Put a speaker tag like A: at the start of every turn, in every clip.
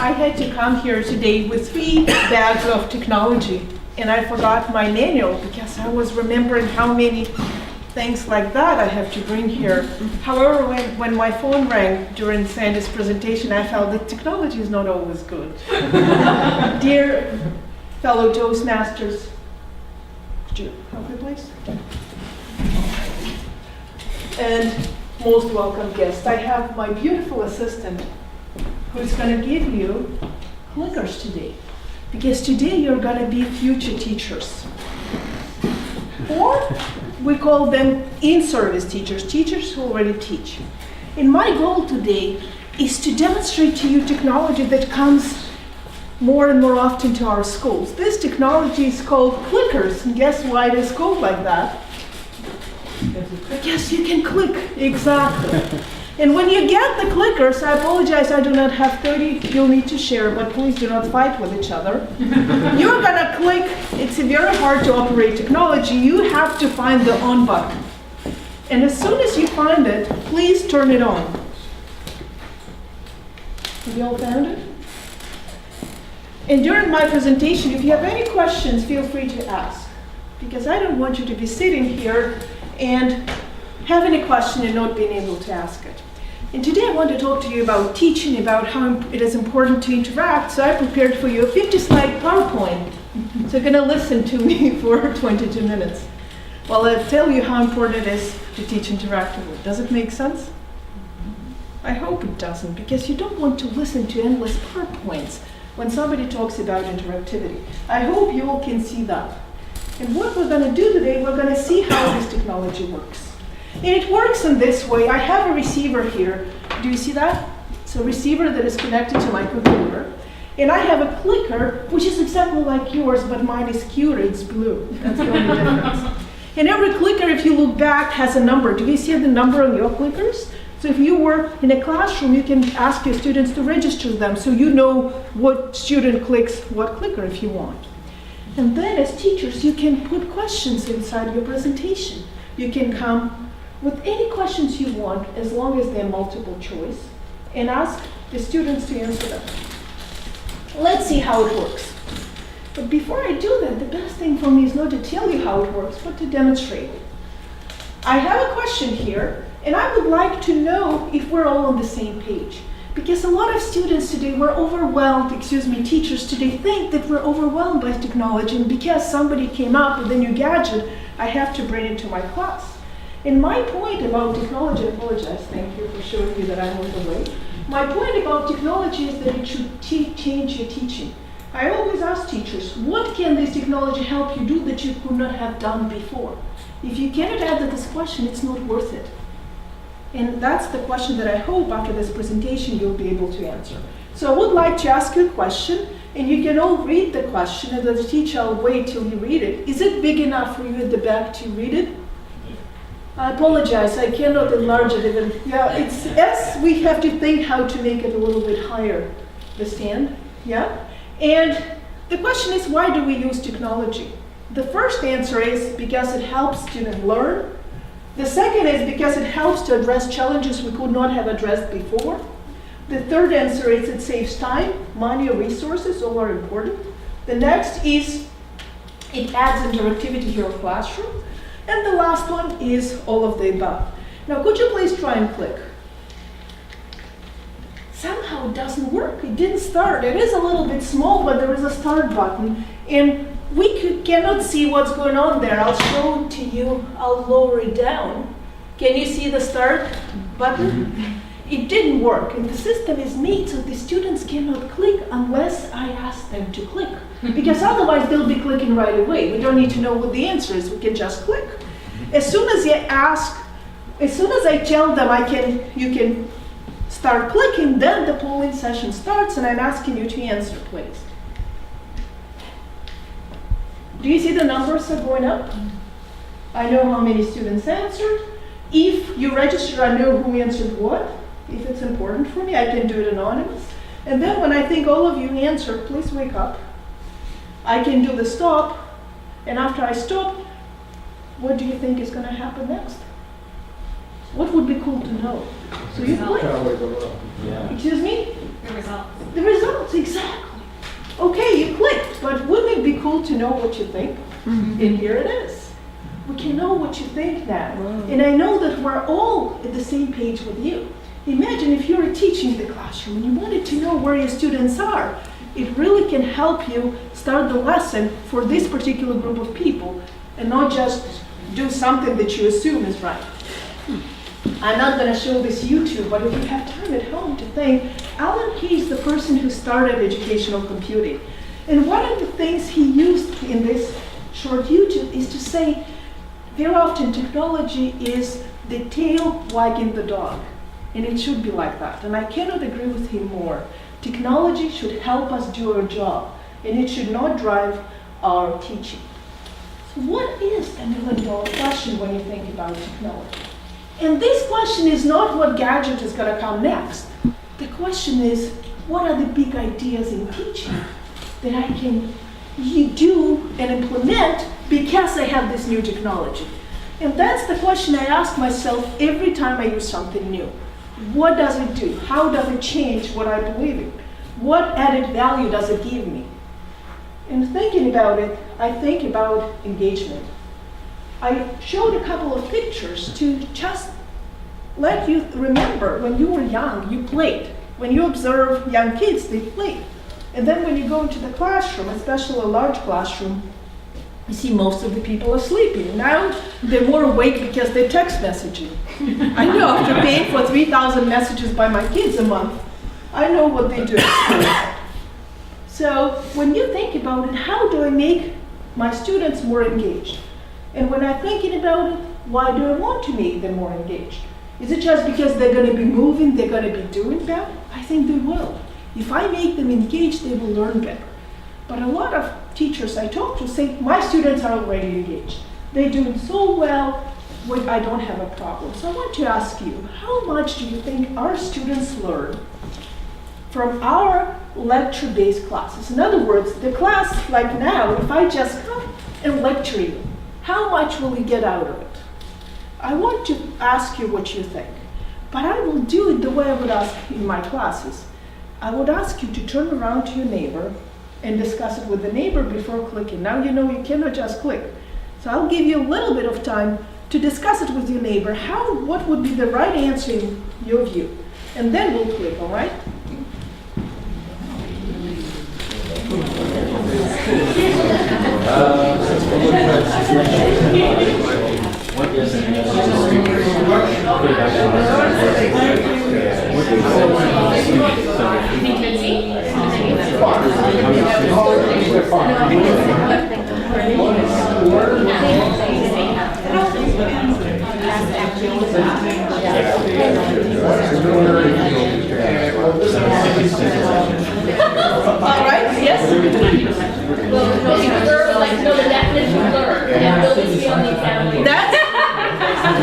A: I had to come here today with 3 bags of technology, and I forgot my manual because I was remembering how many things like that I have to bring here. However, when my phone rang during Sandy's presentation, I felt that technology is not always good. Dear fellow Toastmasters, could you help me, please? And most welcome guest, I have my beautiful assistant who's going to give you clickers today. Because today you're going to be future teachers. Or we call them in-service teachers, teachers who already teach. And my goal today is to demonstrate to you technology that comes more and more often to our schools. This technology is called clickers. And guess why it is called like that? Yes, you can click, exactly. And when you get the clickers, I apologize, I do not have 30, you'll need to share, but please do not fight with each other. You're gonna click, it's very hard to operate technology, you have to find the on button. And as soon as you find it, please turn it on. Have you all found it? And during my presentation, if you have any questions, feel free to ask. Because I don't want you to be sitting here and have any question and not being able to ask it. And today I want to talk to you about teaching, about how it is important to interact. So I prepared for you a 50-slide PowerPoint. So you're going to listen to me for 22 minutes while I tell you how important it is to teach interactively. Does it make sense? I hope it doesn't, because you don't want to listen to endless PowerPoints when somebody talks about interactivity. I hope you all can see that. And what we're going to do today, we're going to see how this technology works. And it works in this way. I have a receiver here. Do you see that? It's a receiver that is connected to my computer. And I have a clicker, which is exactly like yours, but mine is cuter, it's blue. That's the only difference. And every clicker, if you look back, has a number. Do you see the number on your clickers? So if you were in a classroom, you can ask your students to register them so you know what student clicks what clicker if you want. And then as teachers, you can put questions inside your presentation. You can come with any questions you want, as long as they're multiple choice, and ask the students to answer them. Let's see how it works. But before I do that, the best thing for me is not to tell you how it works, but to demonstrate it. I have a question here, and I would like to know if we're all on the same page. Because a lot of students today were overwhelmed, teachers today think that we're overwhelmed by technology, and because somebody came up with a new gadget, I have to bring it to my class. And my point about technology, I apologize, thank you for showing me that I'm on the way. My point about technology is that it should change your teaching. I always ask teachers, what can this technology help you do that you could not have done before? If you cannot answer this question, it's not worth it. And that's the question that I hope after this presentation you'll be able to answer. So I would like to ask you a question, and you can all read the question, and as a teacher I'll wait till you read it. Is it big enough for you at the back to read it? I apologize, I cannot enlarge it even. Yeah, it's S, we have to think how to make it a little bit higher, the stand, yeah? And the question is, why do we use technology? The first answer is because it helps students learn. The second is because it helps to address challenges we could not have addressed before. The third answer is it saves time, money, or resources, all are important. The next is it adds interactivity to your classroom. And the last one is all of the above. Now, could you please try and click? Somehow it doesn't work. It didn't start. It is a little bit small, but there is a start button. And we cannot see what's going on there. I'll show it to you. I'll lower it down. Can you see the start button? It didn't work. And the system is made so the students cannot click unless I ask them to click. Because otherwise they'll be clicking right away. We don't need to know what the answer is. We can just click. As soon as you ask, as soon as I tell them you can start clicking, then the polling session starts, and I'm asking you to answer, please. Do you see the numbers are going up? I know how many students answered. If you register, I know who answered what. If it's important for me, I can do it anonymous. And then when I think all of you answered, please wake up. I can do the stop, and after I stop, what do you think is going to happen next? What would be cool to know? So you click.
B: Yeah.
A: Excuse me?
C: The results.
A: The results, exactly. Okay, you clicked, but wouldn't it be cool to know what you think? And here it is. We can know what you think now. And I know that we're all at the same page with you. Imagine if you were teaching the classroom and you wanted to know where your students are. It really can help you start the lesson for this particular group of people and not just do something that you assume is right. I'm not going to show this YouTube, but if you have time at home to think, Alan Kay is the person who started educational computing. And one of the things he used in this short YouTube is to say, very often technology is the tail wagging the dog. And it should be like that. And I cannot agree with him more. Technology should help us do our job, and it should not drive our teaching. So what is the million-dollar question when you think about technology? And this question is not what gadget is going to come next. The question is, what are the big ideas in teaching that I can do and implement because I have this new technology? And that's the question I ask myself every time I use something new. What does it do? How does it change what I believe in? What added value does it give me? And thinking about it, I think about engagement. I showed a couple of pictures to just let you remember when you were young, you played. When you observe young kids, they play. And then when you go into the classroom, especially a large classroom, you see most of the people are sleeping. Now they're more awake because they're text messaging. I know after paying for 3,000 messages by my kids a month, I know what they do. So when you think about it, how do I make my students more engaged? And when I'm thinking about it, why do I want to make them more engaged? Is it just because they're going to be moving, they're going to be doing better? I think they will. If I make them engaged, they will learn better. But a lot of teachers I talk to say, my students are already engaged. They're doing so well, I don't have a problem. So I want to ask you, how much do you think our students learn from our lecture-based classes? In other words, the class like now, if I just come and lecture you, how much will you get out of it? I want to ask you what you think, but I will do it the way I would ask in my classes. I would ask you to turn around to your neighbor and discuss it with the neighbor before clicking. Now you know you cannot just click. So I'll give you a little bit of time to discuss it with your neighbor, what would be the right answer in your view. And then we'll click, all right? All right, yes?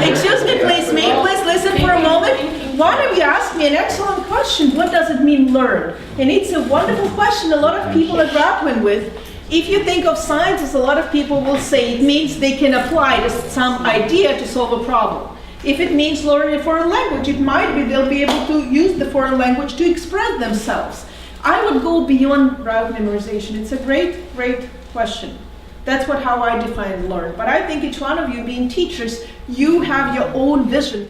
A: Excuse me, please, may you please listen for a moment? One of you asked me an excellent question, what does it mean learn? And it's a wonderful question a lot of people are grappling with. If you think of sciences, a lot of people will say it means they can apply to some idea to solve a problem. If it means learning a foreign language, it might be they'll be able to use the foreign language to express themselves. I would go beyond route memorization. It's a great, great question. That's how I define learn. But I think each one of you being teachers, you have your own vision.